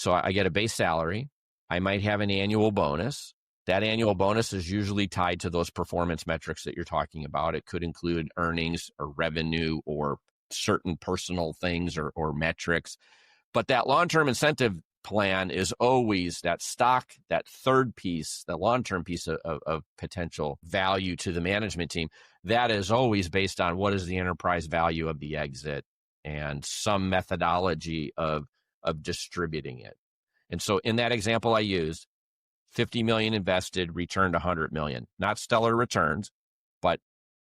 So I get a base salary. I might have an annual bonus. That annual bonus is usually tied to those performance metrics that you're talking about. It could include earnings or revenue or certain personal things or metrics. But that long-term incentive plan is always that stock, that third piece, the long-term piece of potential value to the management team. That is always based on what is the enterprise value of the exit and some methodology of distributing it. And so in that example I used, 50 million invested, returned 100 million. Not stellar returns, but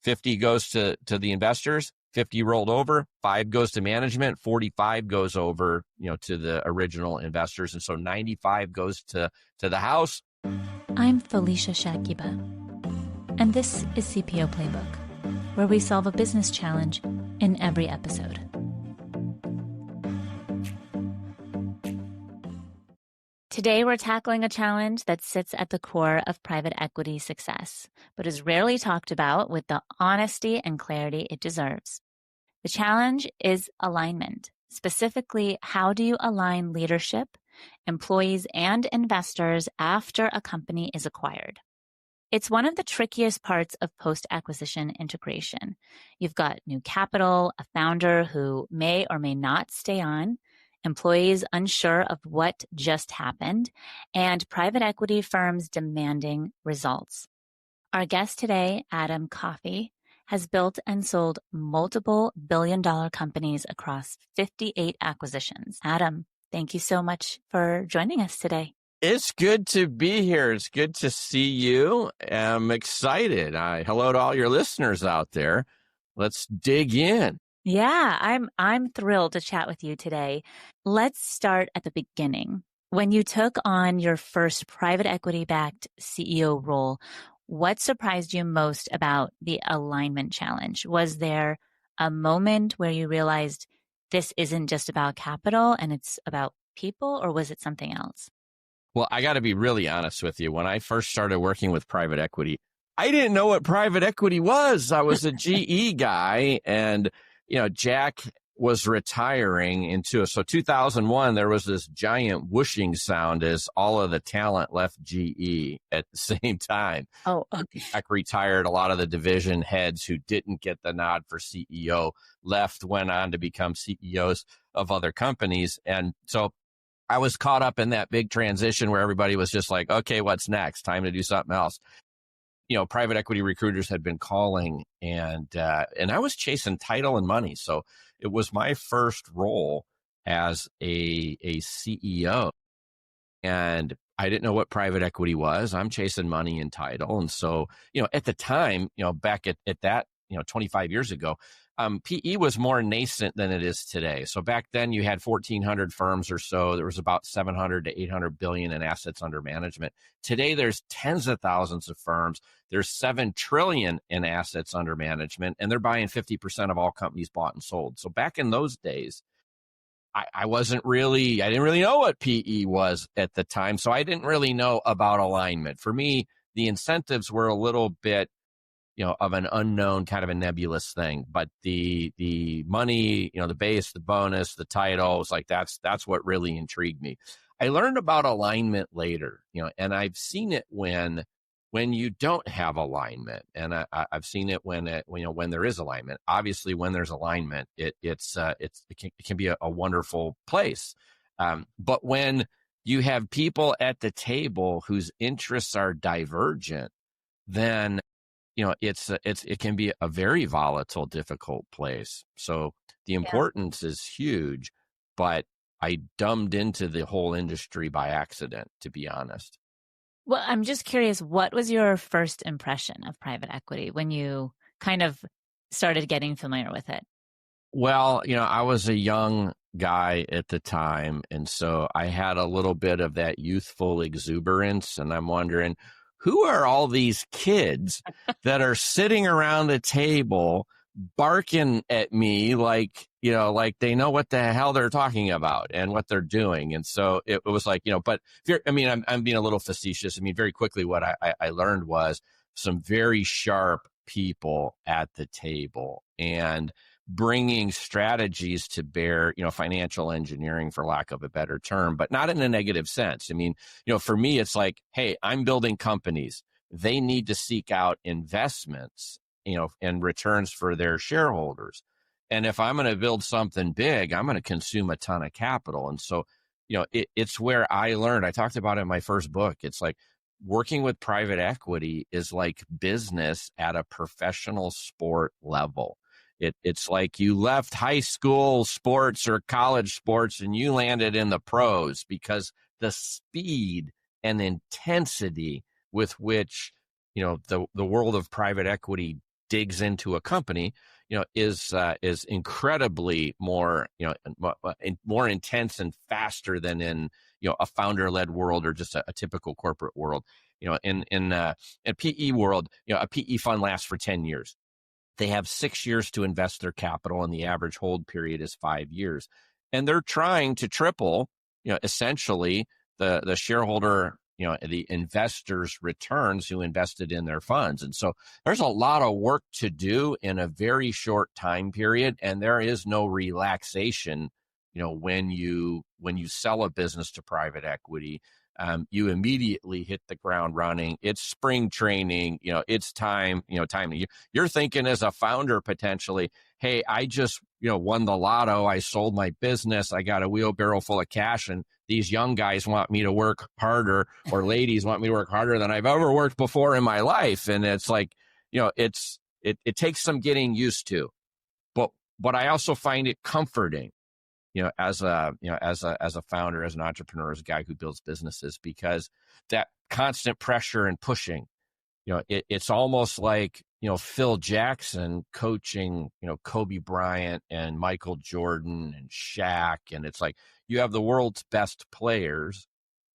50 goes to the investors, 50 rolled over, 5 goes to management, 45 goes over, to the original investors. And so 95 goes to the house. I'm Felicia Shakiba, and this is CPO Playbook, where we solve a business challenge in every episode. Today, we're tackling a challenge that sits at the core of private equity success, but is rarely talked about with the honesty and clarity it deserves. The challenge is alignment. Specifically, how do you align leadership, employees, and investors after a company is acquired? It's one of the trickiest parts of post-acquisition integration. You've got new capital, a founder who may or may not stay on, employees unsure of what just happened, and private equity firms demanding results. Our guest today, Adam Coffey, has built and sold multiple billion-dollar companies across 58 acquisitions. Adam, thank you so much for joining us today. It's good to be here. It's good to see you. I'm excited. Hello to all your listeners out there. Let's dig in. Yeah, I'm thrilled to chat with you today. Let's start at the beginning. When you took on your first private equity-backed CEO role, what surprised you most about the alignment challenge? Was there a moment where you realized this isn't just about capital and it's about people, or was it something else? Well, I got to be really honest with you. When I first started working with private equity, I didn't know what private equity was. I was a GE guy, and Jack was retiring so 2001, there was this giant whooshing sound as all of the talent left GE at the same time. Oh, okay. Jack retired. A lot of the division heads who didn't get the nod for CEO went on to become CEOs of other companies. And so I was caught up in that big transition where everybody was just like, okay, what's next? Time to do something else. Private equity recruiters had been calling, and I was chasing title and money. So it was my first role as a CEO, and I didn't know what private equity was. I'm chasing money and title. And so, at the time, back at that, 25 years ago, PE was more nascent than it is today. So back then you had 1,400 firms or so. There was about 700 to 800 billion in assets under management. Today there's tens of thousands of firms. There's 7 trillion in assets under management, and they're buying 50% of all companies bought and sold. So back in those days, I didn't really know what PE was at the time. So I didn't really know about alignment. For me, the incentives were a little bit of an unknown, kind of a nebulous thing. But the money, the base, the bonus, the title, was like, that's what really intrigued me. I learned about alignment later, and I've seen it when you don't have alignment, and I've seen it when there is alignment. Obviously, when there's alignment, it can be a wonderful place. But when you have people at the table whose interests are divergent, then it can be a very volatile, difficult place. So the importance is huge, but I dumbed into the whole industry by accident, to be honest. Well, I'm just curious, what was your first impression of private equity when you kind of started getting familiar with it? Well, I was a young guy at the time, and so I had a little bit of that youthful exuberance, and I'm wondering, who are all these kids that are sitting around a table barking at me like they know what the hell they're talking about and what they're doing? And so it was like, but I'm being a little facetious. Very quickly what I learned was some very sharp people at the table. And bringing strategies to bear, financial engineering, for lack of a better term, but not in a negative sense. I mean, for me, it's like, hey, I'm building companies. They need to seek out investments, and returns for their shareholders. And if I'm going to build something big, I'm going to consume a ton of capital. And so, it's where I learned, I talked about it in my first book. It's like working with private equity is like business at a professional sport level. It's like you left high school sports or college sports and you landed in the pros, because the speed and intensity with which, the world of private equity digs into a company, is incredibly more, more intense and faster than in, a founder-led world or just a typical corporate world. In a PE world, a PE fund lasts for 10 years. They have 6 years to invest their capital, and the average hold period is 5 years. And they're trying to triple, essentially the shareholder, the investors' returns who invested in their funds. And so there's a lot of work to do in a very short time period, and there is no relaxation, when you sell a business to private equity. You immediately hit the ground running. It's spring training, it's time, you're thinking as a founder potentially, hey, I just, won the lotto. I sold my business. I got a wheelbarrow full of cash, and these young guys want me to work harder, or ladies want me to work harder than I've ever worked before in my life. And it's like, it takes some getting used to, but I also find it comforting, as a founder, as an entrepreneur, as a guy who builds businesses, because that constant pressure and pushing, it's almost like, Phil Jackson coaching, Kobe Bryant and Michael Jordan and Shaq. And it's like, you have the world's best players,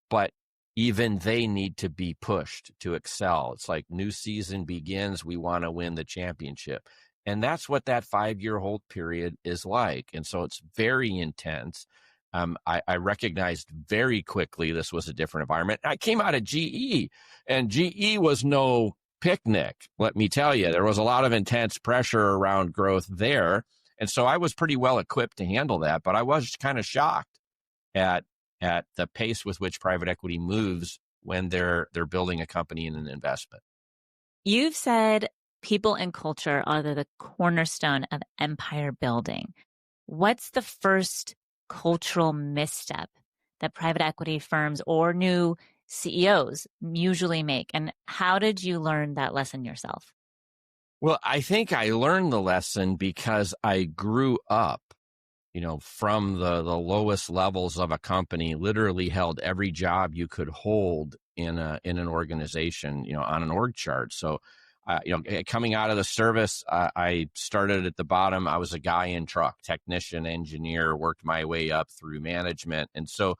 but even they need to be pushed to excel. It's like, new season begins. We want to win the championship. And that's what that 5-year hold period is like. And so it's very intense. I recognized very quickly this was a different environment. I came out of GE, and GE was no picnic, let me tell you. There was a lot of intense pressure around growth there. And so I was pretty well equipped to handle that, but I was kind of shocked at the pace with which private equity moves when they're building a company in an investment. You've said people and culture are the cornerstone of empire building. What's the first cultural misstep that private equity firms or new CEOs usually make? And how did you learn that lesson yourself? Well, I think I learned the lesson because I grew up, from the lowest levels of a company, literally held every job you could hold in an organization, on an org chart. So, coming out of the service, I started at the bottom. I was a guy in truck, technician, engineer, worked my way up through management. And so,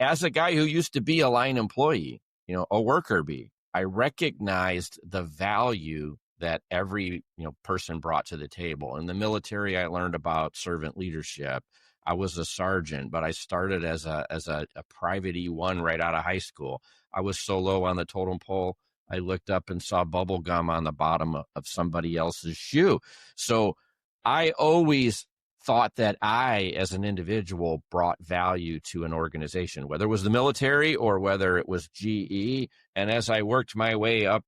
as a guy who used to be a line employee, a worker bee, I recognized the value that every person brought to the table. In the military, I learned about servant leadership. I was a sergeant, but I started as a private E1 right out of high school. I was so low on the totem pole, I looked up and saw bubble gum on the bottom of somebody else's shoe. So I always thought that I, as an individual, brought value to an organization, whether it was the military or whether it was GE. And as I worked my way up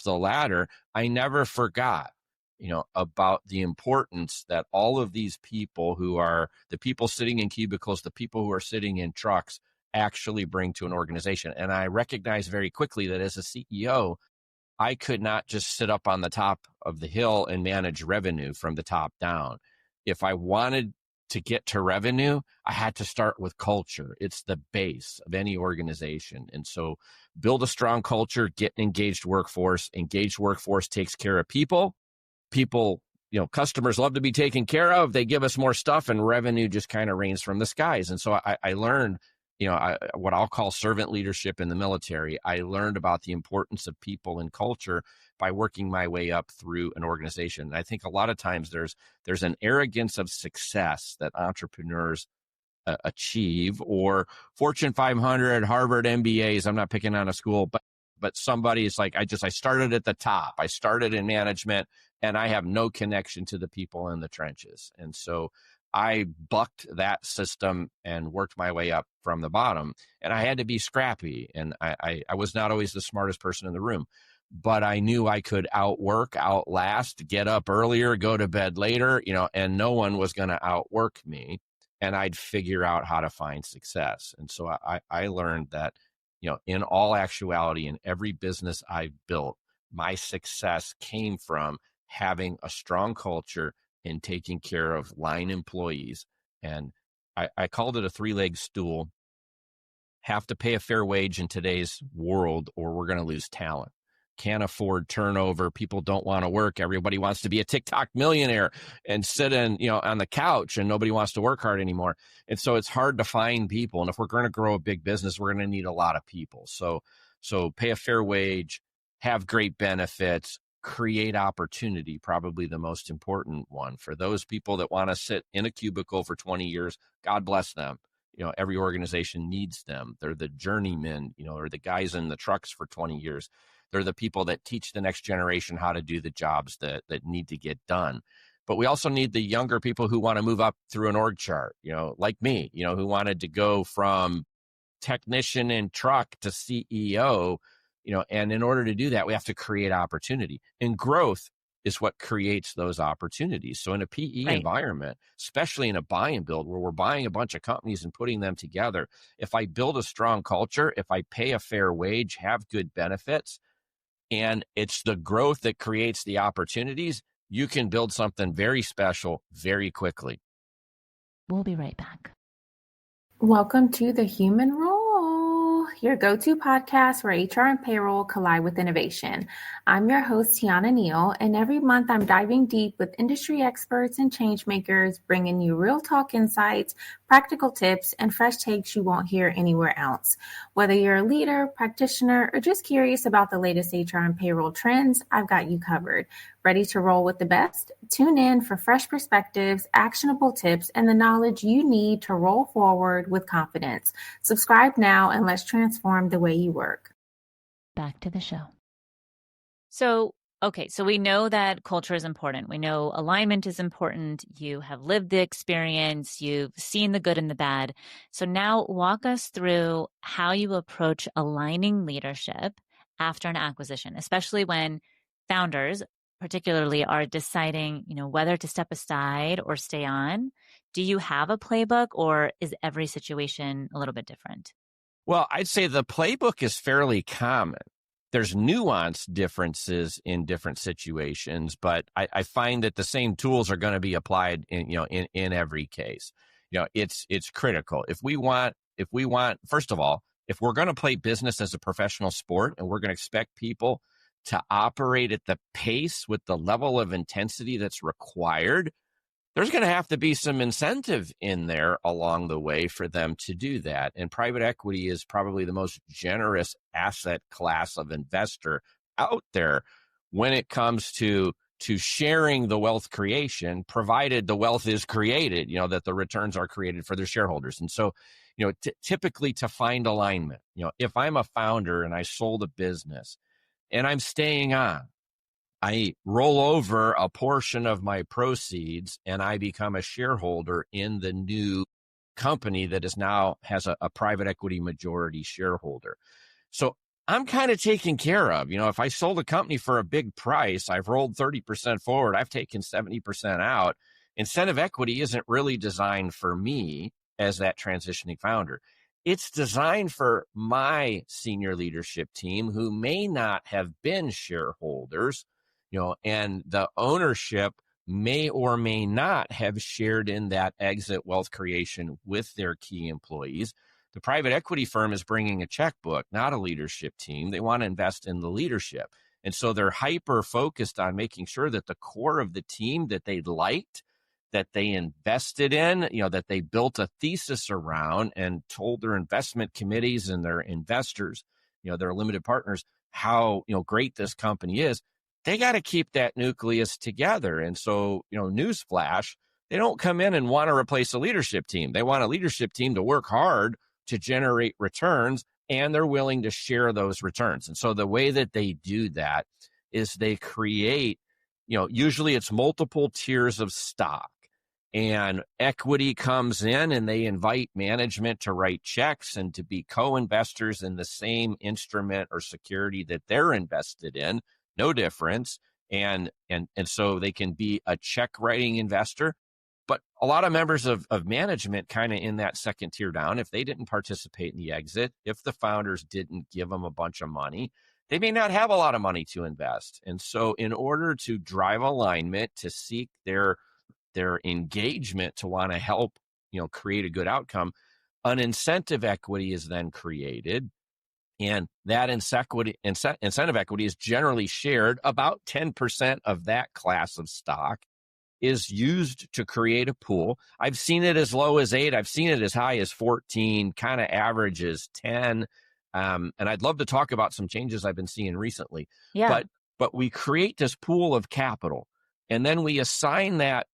the ladder, I never forgot, about the importance that all of these people who are the people sitting in cubicles, the people who are sitting in trucks, actually bring to an organization. And I recognized very quickly that as a CEO, I could not just sit up on the top of the hill and manage revenue from the top down. If I wanted to get to revenue, I had to start with culture. It's the base of any organization. And so build a strong culture, get an engaged workforce. Engaged workforce takes care of people. People, customers love to be taken care of. They give us more stuff, and revenue just kind of rains from the skies. And so I learned, what I'll call servant leadership in the military. I learned about the importance of people and culture by working my way up through an organization. And I think a lot of times there's an arrogance of success that entrepreneurs achieve, or Fortune 500, Harvard MBAs. I'm not picking on a school, but somebody is like, I started at the top. I started in management. and I have no connection to the people in the trenches. And so I bucked that system and worked my way up from the bottom. And I had to be scrappy. And I was not always the smartest person in the room, but I knew I could outwork, outlast, get up earlier, go to bed later, and no one was going to outwork me. And I'd figure out how to find success. And so I learned that, in all actuality, in every business I've built, my success came from having a strong culture and taking care of line employees. And I called it a three-legged stool. Have to pay a fair wage in today's world, or we're going to lose talent. Can't afford turnover. People don't want to work. Everybody wants to be a TikTok millionaire and sit on the couch, and nobody wants to work hard anymore. And so it's hard to find people. And if we're going to grow a big business, we're going to need a lot of people. So pay a fair wage, have great benefits, create opportunity, probably the most important one. For those people that want to sit in a cubicle for 20 years, God bless them. Every organization needs them. They're the journeymen, or the guys in the trucks for 20 years. They're the people that teach the next generation how to do the jobs that need to get done. But we also need the younger people who want to move up through an org chart, like me, who wanted to go from technician and truck to CEO, and in order to do that, we have to create opportunity. And growth is what creates those opportunities. So in a PE environment, especially in a buy and build where we're buying a bunch of companies and putting them together, if I build a strong culture, if I pay a fair wage, have good benefits, and it's the growth that creates the opportunities, you can build something very special very quickly. We'll be right back. Welcome to The Human Role, your go-to podcast where HR and payroll collide with innovation. I'm your host, Tiana Neal, and every month I'm diving deep with industry experts and change makers, bringing you real talk insights, practical tips, and fresh takes you won't hear anywhere else. Whether you're a leader, practitioner, or just curious about the latest HR and payroll trends, I've got you covered. Ready to roll with the best? Tune in for fresh perspectives, actionable tips, and the knowledge you need to roll forward with confidence. Subscribe now and let's transform the way you work. Back to the show. So we know that culture is important. We know alignment is important. You have lived the experience. You've seen the good and the bad. So now walk us through how you approach aligning leadership after an acquisition, especially when founders particularly are deciding, whether to step aside or stay on. Do you have a playbook, or is every situation a little bit different? Well, I'd say the playbook is fairly common. There's nuanced differences in different situations, but I find that the same tools are going to be applied in every case. It's critical. If we want, first of all, if we're going to play business as a professional sport and we're going to expect people to operate at the pace with the level of intensity that's required, there's going to have to be some incentive in there along the way for them to do that. And private equity is probably the most generous asset class of investor out there when it comes to sharing the wealth creation, provided the wealth is created, that the returns are created for their shareholders. And so, typically to find alignment, if I'm a founder and I sold a business and I'm staying on, I roll over a portion of my proceeds and I become a shareholder in the new company that has a private equity majority shareholder. So I'm kind of taken care of. If I sold a company for a big price, I've rolled 30% forward, I've taken 70% out. Incentive equity isn't really designed for me as that transitioning founder. It's designed for my senior leadership team who may not have been shareholders, and the ownership may or may not have shared in that exit wealth creation with their key employees. The private equity firm is bringing a checkbook, not a leadership team. They want to invest in the leadership. And so they're hyper focused on making sure that the core of the team that they liked, that they invested in, that they built a thesis around and told their investment committees and their investors, their limited partners, how, great this company is. They got to keep that nucleus together. And so, newsflash, they don't come in and want to replace a leadership team. They want a leadership team to work hard to generate returns, and they're willing to share those returns. And so the way that they do that is they create usually it's multiple tiers of stock. And equity comes in and they invite management to write checks and to be co-investors in the same instrument or security that they're invested in. No difference. And so they can be a check writing investor. But a lot of members of management kind of in that second tier down, if they didn't participate in the exit, if the founders didn't give them a bunch of money, they may not have a lot of money to invest. And so in order to drive alignment, to seek their engagement, to want to help, create a good outcome, an incentive equity is then created. And that incentive equity is generally shared. About 10% of that class of stock is used to create a pool. I've seen it as low as 8. I've seen it as high as 14, kind of averages 10. And I'd love to talk about some changes I've been seeing recently. Yeah. But we create this pool of capital, and then we assign that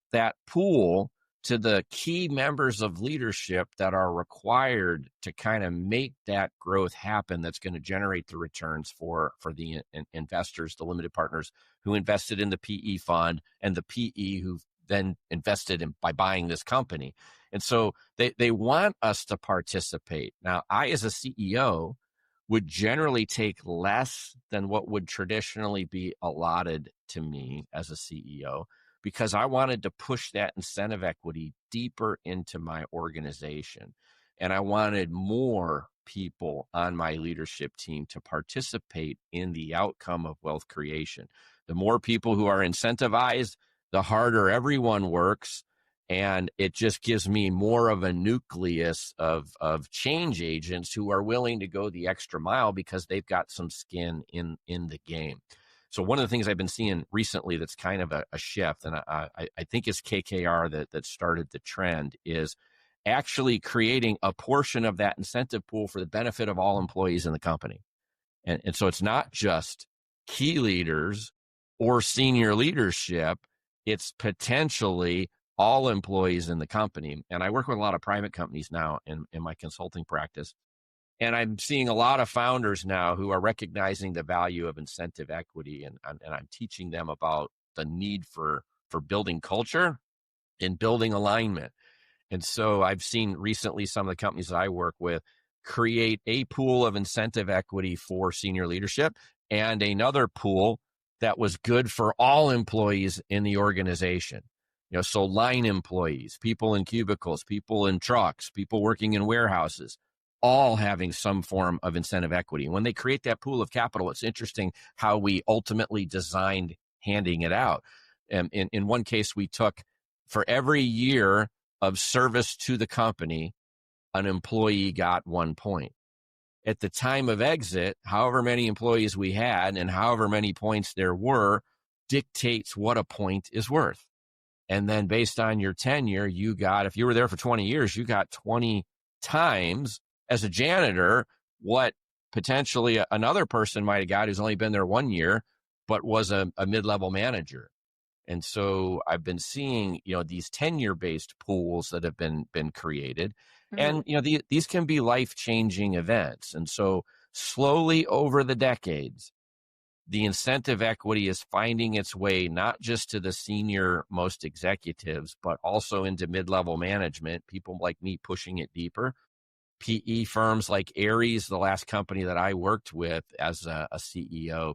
pool to the key members of leadership that are required to kind of make that growth happen, that's going to generate the returns for the investors, the limited partners who invested in the PE fund, and the PE who then invested in by buying this company. And so they want us to participate. Now, I, as a CEO, would generally take less than what would traditionally be allotted to me as a CEO, because I wanted to push that incentive equity deeper into my organization. And I wanted more people on my leadership team to participate in the outcome of wealth creation. The more people who are incentivized, the harder everyone works. And it just gives me more of a nucleus of change agents who are willing to go the extra mile because they've got some skin in the game. So one of the things I've been seeing recently that's kind of a shift, and I think it's KKR that started the trend, is actually creating a portion of that incentive pool for the benefit of all employees in the company. And so it's not just key leaders or senior leadership, it's potentially all employees in the company. And I work with a lot of private companies now in my consulting practice. And I'm seeing a lot of founders now who are recognizing the value of incentive equity. And I'm teaching them about the need for building culture and building alignment. And so I've seen recently some of the companies that I work with create a pool of incentive equity for senior leadership and another pool that was good for all employees in the organization. So line employees, people in cubicles, people in trucks, people working in warehouses, all having some form of incentive equity. When they create that pool of capital, it's interesting how we ultimately designed handing it out. In one case, we took, for every year of service to the company, an employee got 1 point. At the time of exit, however many employees we had and however many points there were dictates what a point is worth. And then based on your tenure, you got, if you were there for 20 years, you got 20 times as a janitor what potentially another person might have got who's only been there 1 year, but was a mid-level manager. And so I've been seeing, these tenure-based pools that have been created. Mm-hmm. And, these can be life-changing events. And so slowly over the decades, the incentive equity is finding its way not just to the senior most executives, but also into mid-level management, people like me pushing it deeper. PE firms like Ares, the last company that I worked with as a CEO,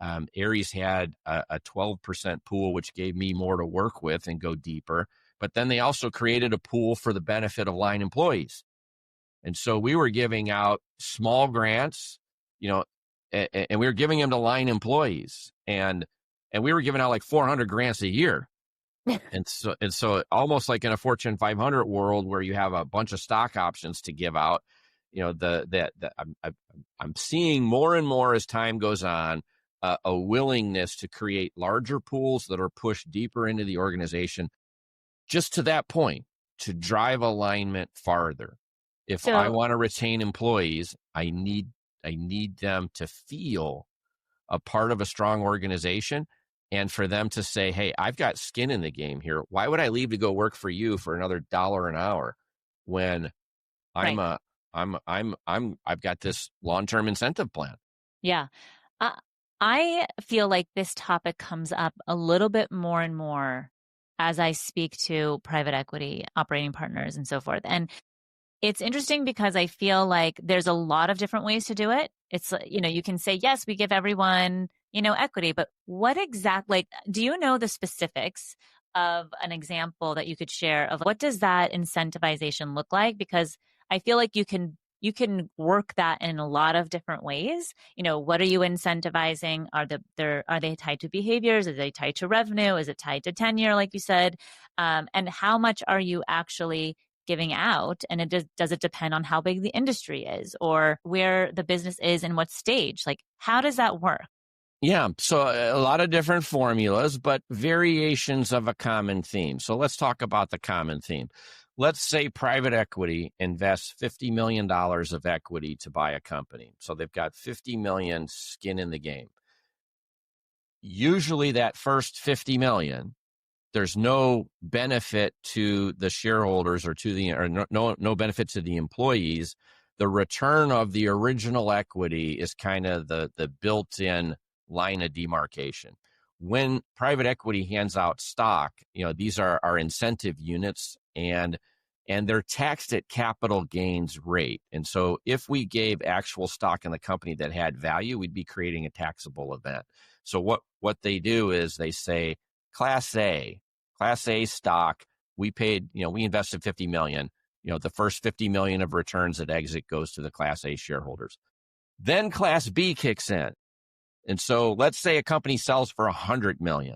Ares had a 12% pool, which gave me more to work with and go deeper. But then they also created a pool for the benefit of line employees. And so we were giving out small grants, and we were giving them to line employees. And we were giving out like 400 grants a year. And so almost like in a Fortune 500 world where you have a bunch of stock options to give out, I'm seeing more and more as time goes on, a willingness to create larger pools that are pushed deeper into the organization, just to that point, to drive alignment farther. If I want to retain employees, I need them to feel a part of a strong organization, and for them to say, "Hey, I've got skin in the game here. Why would I leave to go work for you for another $1 an hour when I've got this long-term incentive plan?" Yeah. I feel like this topic comes up a little bit more and more as I speak to private equity operating partners and so forth. And it's interesting because I feel like there's a lot of different ways to do it. It's, you can say, yes, we give everyone, equity, but what exactly, do you know the specifics of an example that you could share of what does that incentivization look like? Because I feel like you can work that in a lot of different ways. What are you incentivizing? Are they tied to behaviors? Are they tied to revenue? Is it tied to tenure, like you said? And how much are you actually giving out? And does it depend on how big the industry is or where the business is and what stage? Like, how does that work? Yeah, so a lot of different formulas, but variations of a common theme. So let's talk about the common theme. Let's say private equity invests $50 million of equity to buy a company. So they've got 50 million skin in the game. Usually that first 50 million, there's no benefit to the shareholders or no benefit to the employees. The return of the original equity is kind of the built-in line of demarcation. When private equity hands out stock, these are incentive units and they're taxed at capital gains rate. And so if we gave actual stock in the company that had value, we'd be creating a taxable event. So what they do is they say, Class A stock, we paid, we invested 50 million. The first 50 million of returns at exit goes to the Class A shareholders. Then Class B kicks in. And so let's say a company sells for 100 million.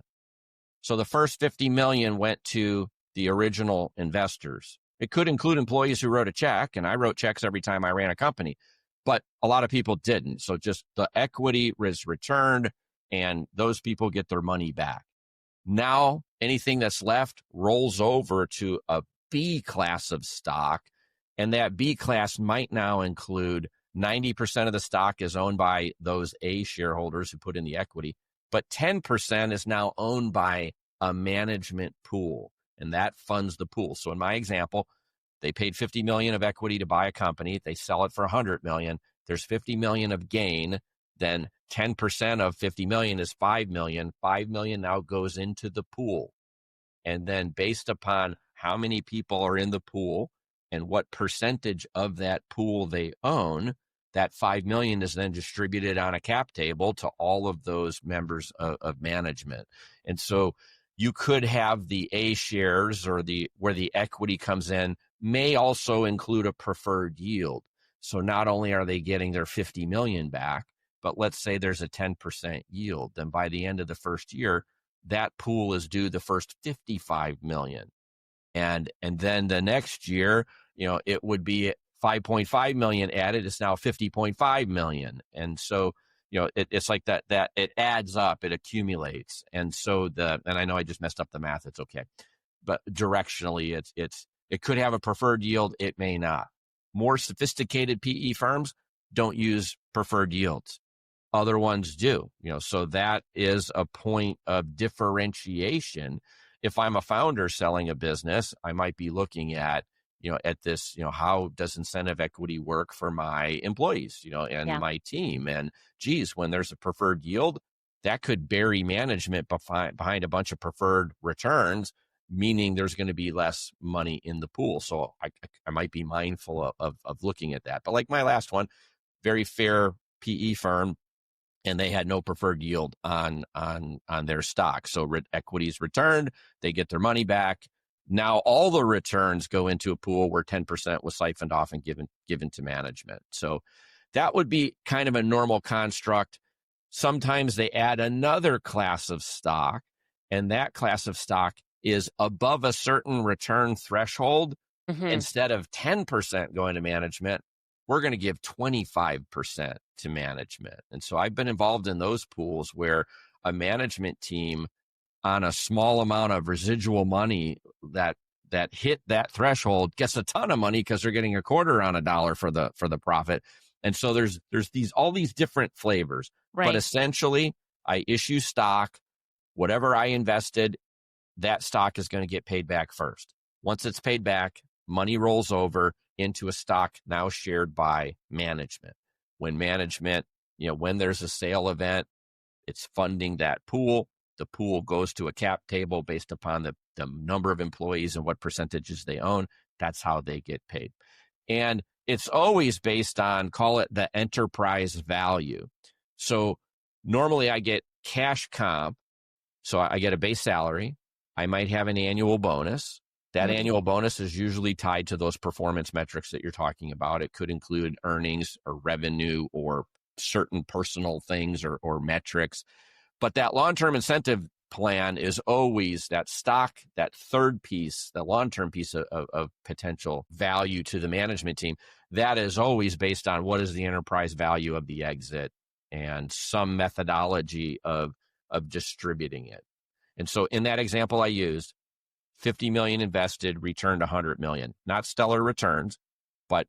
So the first 50 million went to the original investors. It could include employees who wrote a check, and I wrote checks every time I ran a company, but a lot of people didn't. So just the equity was returned and those people get their money back. Now, anything that's left rolls over to a B class of stock, and that B class might now include 90% of the stock is owned by those A shareholders who put in the equity, but 10% is now owned by a management pool, and that funds the pool. So in my example, they paid 50 million of equity to buy a company. They sell it for 100 million. There's 50 million of gain. Then 10% of 50 million is 5 million. 5 million now goes into the pool. And then based upon how many people are in the pool and what percentage of that pool they own, that 5 million is then distributed on a cap table to all of those members of management. And so you could have the A shares or where the equity comes in may also include a preferred yield. So not only are they getting their 50 million back, but let's say there's a 10% yield. Then by the end of the first year, that pool is due the first 55 million. And then the next year, it would be 5.5 million added. It's now 50.5 million. And so, it's like that it adds up, it accumulates. And so and I know I just messed up the math. It's okay. But directionally, it could have a preferred yield. It may not. More sophisticated PE firms don't use preferred yields. Other ones do, so that is a point of differentiation. If I'm a founder selling a business, I might be looking at this, how does incentive equity work for my employees, and my team? And geez, when there's a preferred yield, that could bury management behind a bunch of preferred returns, meaning there's going to be less money in the pool. So I might be mindful of looking at that. But like my last one, very fair PE firm, and they had no preferred yield on their stock. So equities returned, they get their money back. Now all the returns go into a pool where 10% was siphoned off and given to management. So that would be kind of a normal construct. Sometimes they add another class of stock, and that class of stock is above a certain return threshold. Instead of 10% going to management, we're going to give 25% to management. And so I've been involved in those pools where a management team on a small amount of residual money that hit that threshold gets a ton of money because they're getting a quarter on a dollar for the profit. And so there's all these different flavors. Right. But essentially, I issue stock. Whatever I invested, that stock is going to get paid back first. Once it's paid back, money rolls over into a stock now shared by management. When management, when there's a sale event, It's funding that pool. The pool goes to a cap table based upon the number of employees and what percentages they own. That's how they get paid. And it's always based on, call it the enterprise value. So normally I get cash comp. So I get a base salary. I might have an annual bonus. That annual bonus is usually tied to those performance metrics that you're talking about. It could include earnings or revenue or certain personal things or metrics. But that long-term incentive plan is always that stock, that third piece, the long-term piece of potential value to the management team. That is always based on what is the enterprise value of the exit and some methodology of distributing it. And so in that example I used, 50 million invested, returned 100 million. Not stellar returns, but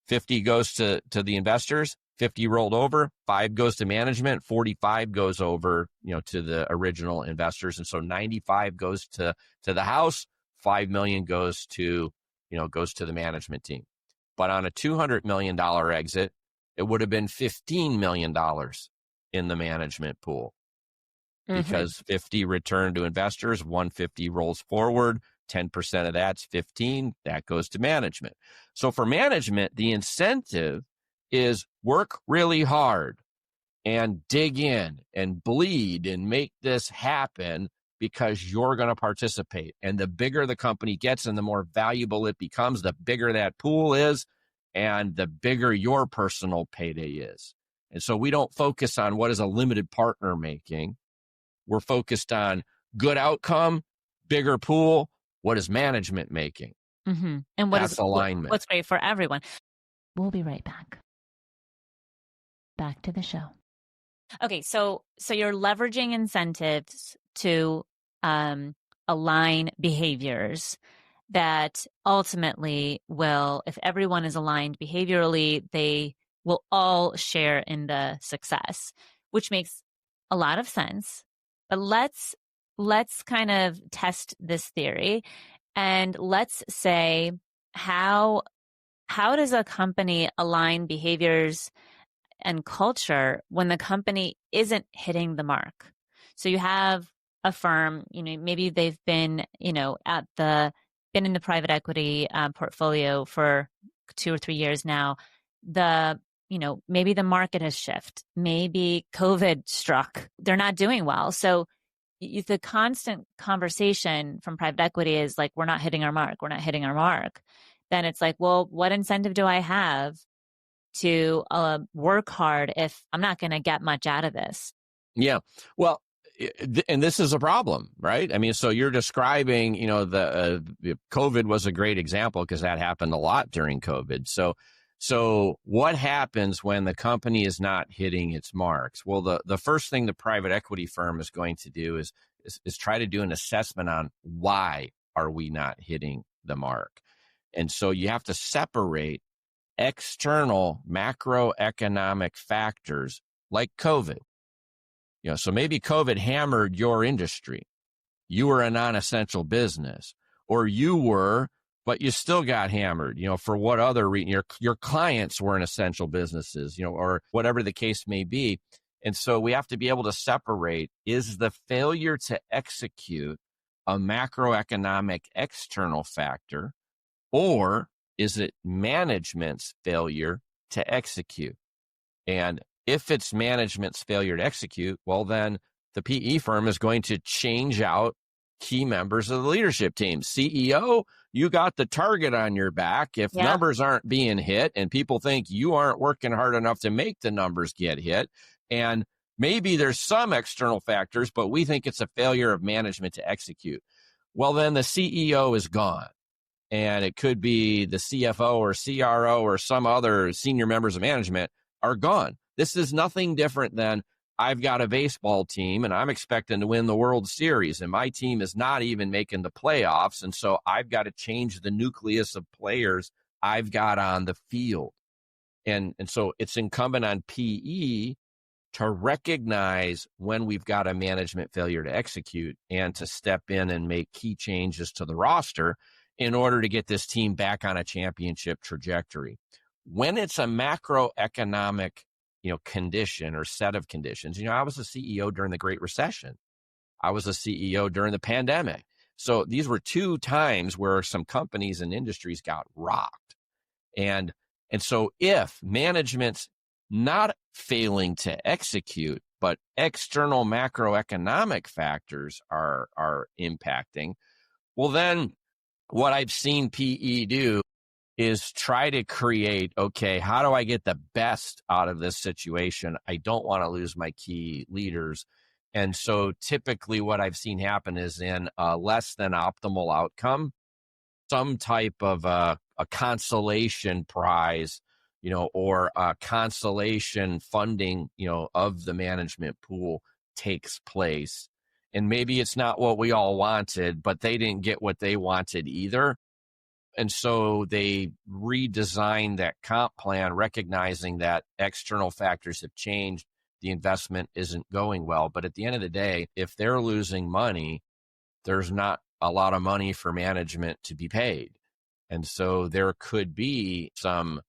50 goes to the investors, 50 rolled over, 5 goes to management, 45 goes over, to the original investors. And so 95 goes to the house, 5 million goes to the management team. But on a $200 million exit, it would have been $15 million in the management pool. Because 50 returned to investors, 150 rolls forward, 10% of that's 15, that goes to management. So for management, the incentive is work really hard and dig in and bleed and make this happen because you're going to participate. And the bigger the company gets and the more valuable it becomes, the bigger that pool is and the bigger your personal payday is. And so we don't focus on what is a limited partner making. We're focused on good outcome, bigger pool. What is management making? And that's alignment. What's great for everyone. We'll be right back. Back to the show. Okay, so you're leveraging incentives to align behaviors that ultimately will, if everyone is aligned behaviorally, they will all share in the success, which makes a lot of sense. But let's kind of test this theory, and let's say how does a company align behaviors and culture when the company isn't hitting the mark? So you have a firm, maybe they've been, been in the private equity portfolio for 2 or 3 years now. Maybe the market has shifted. Maybe COVID struck. They're not doing well. So the constant conversation from private equity is like, we're not hitting our mark. We're not hitting our mark. Then it's like, well, what incentive do I have to work hard if I'm not going to get much out of this? Yeah. Well, and this is a problem, right? I mean, so you're describing, the COVID was a great example because that happened a lot during COVID. So what happens when the company is not hitting its marks? Well, the first thing the private equity firm is going to do is try to do an assessment on why are we not hitting the mark. And so you have to separate external macroeconomic factors like COVID. So maybe COVID hammered your industry. You were a non-essential business, or you were, but you still got hammered, for what other reason? Your clients weren't essential businesses, or whatever the case may be. And so we have to be able to separate, is the failure to execute a macroeconomic external factor, or is it management's failure to execute? And if it's management's failure to execute, well, then the PE firm is going to change out key members of the leadership team. CEO, you got the target on your back. If numbers aren't being hit and people think you aren't working hard enough to make the numbers get hit, and maybe there's some external factors, but we think it's a failure of management to execute, well, then the CEO is gone. And it could be the CFO or CRO or some other senior members of management are gone. This is nothing different than I've got a baseball team and I'm expecting to win the World Series and my team is not even making the playoffs. And so I've got to change the nucleus of players I've got on the field. And so it's incumbent on PE to recognize when we've got a management failure to execute and to step in and make key changes to the roster in order to get this team back on a championship trajectory. When it's a macroeconomic condition or set of conditions. I was a CEO during the Great Recession. I was a CEO during the pandemic. So these were two times where some companies and industries got rocked. And so if management's not failing to execute, but external macroeconomic factors are impacting, well, then what I've seen PE do is try to create, okay, how do I get the best out of this situation? I don't want to lose my key leaders. And so typically what I've seen happen is in a less than optimal outcome, some type of a consolation prize, or a consolation funding, of the management pool takes place. And maybe it's not what we all wanted, but they didn't get what they wanted either. And so they redesigned that comp plan, recognizing that external factors have changed. The investment isn't going well. But at the end of the day, if they're losing money, there's not a lot of money for management to be paid. And so there could be some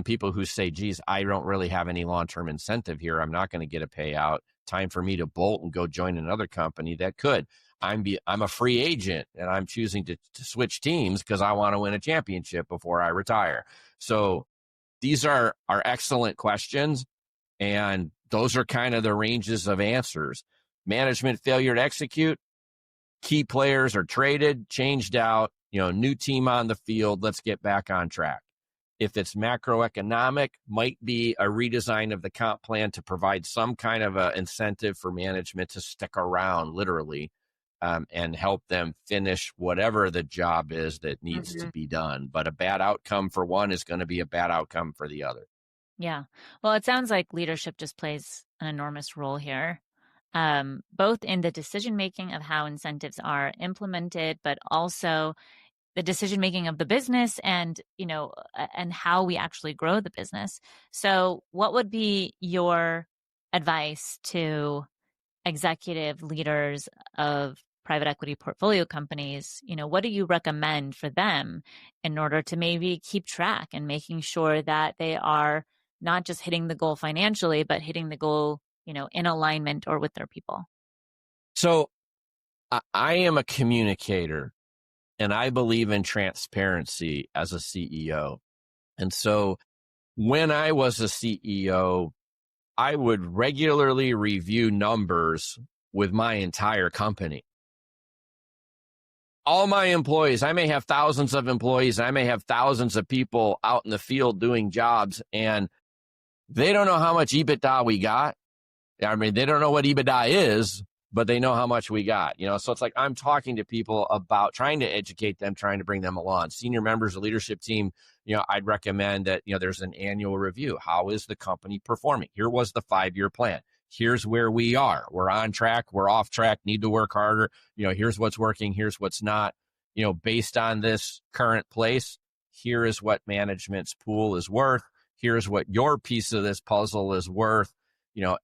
people who say, geez, I don't really have any long-term incentive here. I'm not going to get a payout. Time for me to bolt and go join another company that could. I'm a free agent and I'm choosing to switch teams because I want to win a championship before I retire. So these are excellent questions. And those are kind of the ranges of answers. Management failure to execute, key players are traded, changed out, new team on the field, let's get back on track. If it's macroeconomic, might be a redesign of the comp plan to provide some kind of a incentive for management to stick around, literally, and help them finish whatever the job is that needs to be done. But a bad outcome for one is going to be a bad outcome for the other. Yeah. Well, it sounds like leadership just plays an enormous role here, both in the decision-making of how incentives are implemented, but also the decision-making of the business and, and how we actually grow the business. So what would be your advice to executive leaders of private equity portfolio companies? What do you recommend for them in order to maybe keep track and making sure that they are not just hitting the goal financially, but hitting the goal, in alignment or with their people? So I am a communicator and I believe in transparency as a CEO. And so when I was a CEO, I would regularly review numbers with my entire company. All my employees, I may have thousands of employees, I may have thousands of people out in the field doing jobs, and they don't know how much EBITDA we got. I mean, they don't know what EBITDA is, but they know how much we got, so it's like I'm talking to people about trying to educate them, trying to bring them along. Senior members of the leadership team, I'd recommend that, there's an annual review. How is the company performing? Here was the 5-year plan. Here's where we are. We're on track. We're off track. Need to work harder. Here's what's working. Here's what's not. Based on this current place, here is what management's pool is worth. Here's what your piece of this puzzle is worth.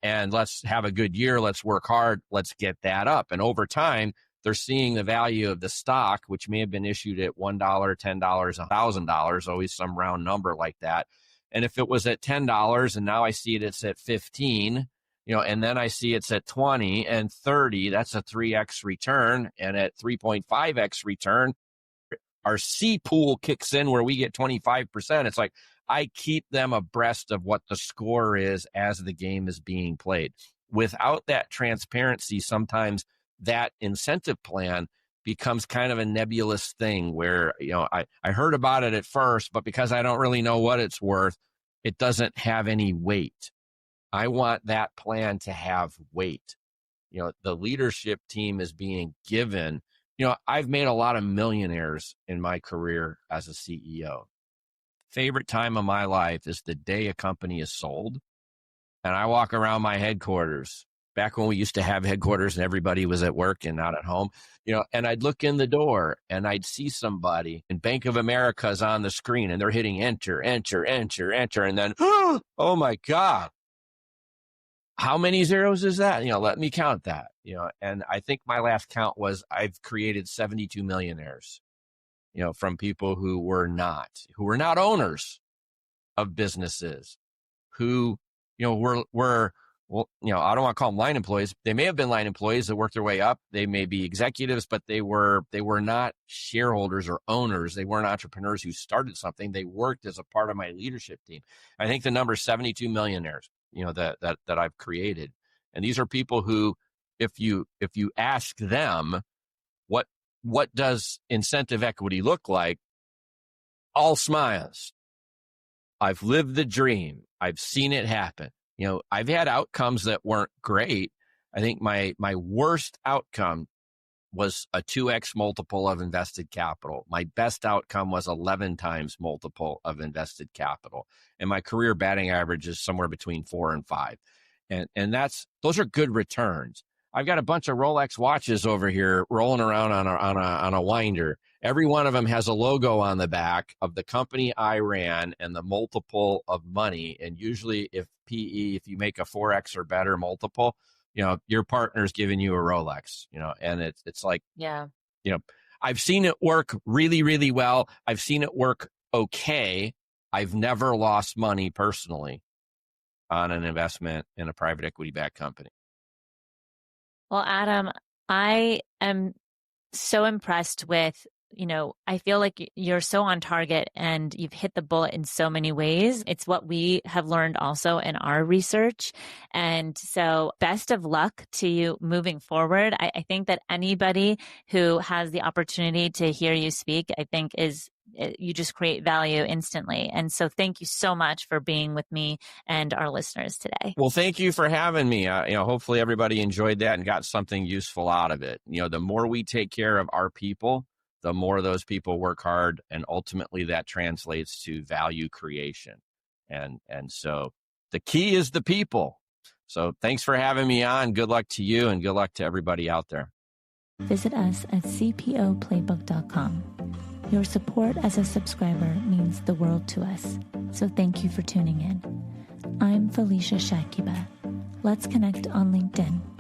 And let's have a good year. Let's work hard. Let's get that up. And over time, they're seeing the value of the stock, which may have been issued at $1, $10, $1,000, always some round number like that. And if it was at $10 and now I see it's at 15, and then I see it's at 20 and 30, that's a 3x return. And at 3.5x return, our C pool kicks in where we get 25%. It's like, I keep them abreast of what the score is as the game is being played. Without that transparency, sometimes that incentive plan becomes kind of a nebulous thing where, I heard about it at first, but because I don't really know what it's worth, it doesn't have any weight. I want that plan to have weight. The leadership team is being given, I've made a lot of millionaires in my career as a CEO. Favorite time of my life is the day a company is sold and I walk around my headquarters, back when we used to have headquarters and everybody was at work and not at home, and I'd look in the door and I'd see somebody and Bank of America's on the screen and they're hitting enter, enter, enter, enter. And then, oh my God, how many zeros is that? Let me count that, and I think my last count was I've created 72 millionaires. From people who were not owners of businesses, who well, I don't want to call them line employees. They may have been line employees that worked their way up. They may be executives, but they were not shareholders or owners. They weren't entrepreneurs who started something. They worked as a part of my leadership team. I think the number is 72 millionaires, that I've created. And these are people who, if you ask them, what does incentive equity look like? All smiles. I've lived the dream. I've seen it happen. I've had outcomes that weren't great. I think my worst outcome was a 2x multiple of invested capital. My best outcome was 11 times multiple of invested capital. And my career batting average is somewhere between 4 and 5. And those are good returns. I've got a bunch of Rolex watches over here rolling around on a winder. Every one of them has a logo on the back of the company I ran and the multiple of money. And usually if you make a 4x or better multiple, your partner's giving you a Rolex, and it's like, yeah, I've seen it work really, really well. I've seen it work okay. I've never lost money personally on an investment in a private equity backed company. Well, Adam, I am so impressed with, I feel like you're so on target and you've hit the bullet in so many ways. It's what we have learned also in our research. And so best of luck to you moving forward. I think that anybody who has the opportunity to hear you speak, I think you just create value instantly. And so thank you so much for being with me and our listeners today. Well, thank you for having me. Hopefully everybody enjoyed that and got something useful out of it. The more we take care of our people, the more those people work hard, and ultimately that translates to value creation. And so the key is the people. So thanks for having me on. Good luck to you and good luck to everybody out there. Visit us at cpoplaybook.com. Your support as a subscriber means the world to us. So thank you for tuning in. I'm Felicia Shakiba. Let's connect on LinkedIn.